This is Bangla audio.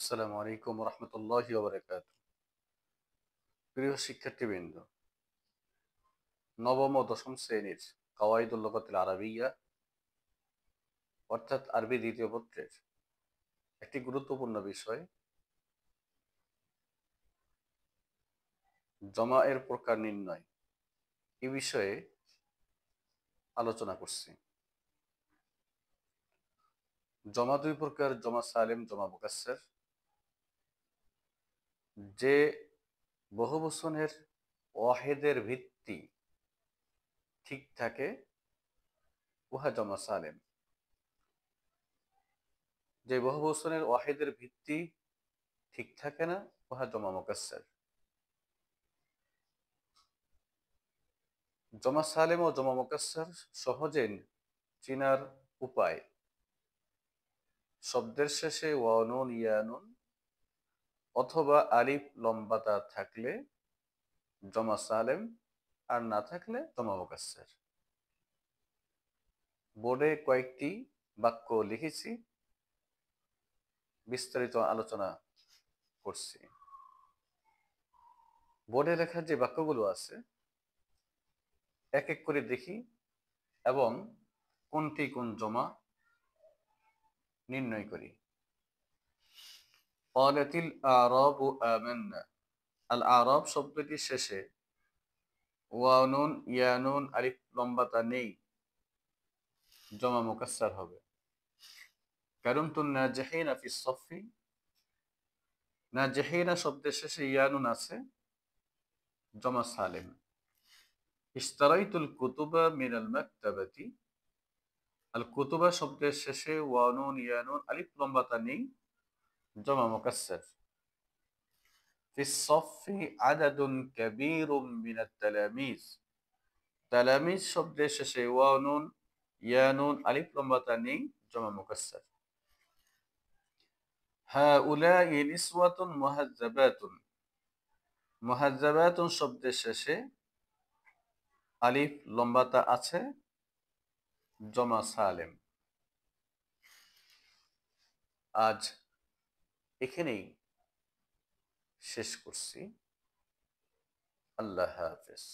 আসসালামু আলাইকুম রহমতুল্লাহি ওয়া বারাকাতুহু। প্রিয় শিক্ষার্থীবৃন্দ, নবম ও দশম শ্রেণীর কাওয়াইদুল লুগাতিল আরাবিয়্যা অর্থাৎ আরবি দ্বিতীয় পত্রের একটি গুরুত্বপূর্ণ বিষয় জমা এর প্রকার নির্ণয় এই বিষয়ে আলোচনা করছি। জমা দুই প্রকার, জমা সালেম, জমা মুকাসসার। যে বহুবচনের ওয়াহেদের ভিত্তি ঠিক থাকে উহা জমা সালেম। যে বহুবচনের ওয়াহেদের ভিত্তি ঠিক থাকে না উহা জমা মুকাসসার। জমা সালেম ও জমা মুকাসসার সহজে চিনার উপায়: শব্দের শেষে ওয়াও নুন ইয়া নুন অথবা আলিফ লম্বা তা থাকলে জমা সালেম, আর না থাকলে জমা মুকাসসার। বোর্ডে কয়েকটি বাক্য লিখেছি, বিস্তারিত আলোচনা করছি। বোর্ডে লেখা যে বাক্যগুলো আছে এক এক করে দেখি এবং কোনটি কোন জমা নির্ণয় করি। ক্বালাতিল আ'রাবু আমান্না। আল আ'রাব শব্দটির শেষে ওয়াও নুন ইয়া নুন আলিফ লম্বা তা নেই, জমা মুকাসসার হবে। কারুমতুন নাজিহিনা ফিস সাফফি। নাজিহিনা শব্দের শেষে ইয়া নুন আছে, জমা সালেম। ইশতারাইতুল কুতুবা মিনাল মাকতাবাতি। আল কুতুবা শব্দের শেষে ওয়াও নুন ইয়া নুন আলিফ লম্বা তা নেই, জমা মুকাসসার। ফিস সাফফি আদাদুন কাবীরুম মিনাত তালামিজ। তালামিজ শব্দের শেষে ওয়াও নুন ইয়া নুন আলিফ লম্বা তা নেই, জমা মুকাসসার। হাউলাই নিসওয়াতুন মুহাজ্জাবাতুন। মুহাজ্জাবাতুন শব্দের শেষে আলিফ লম্বা তা আছে, জমা সালেম। আজ এখানেই শেষ করছি। আল্লাহ হাফেজ।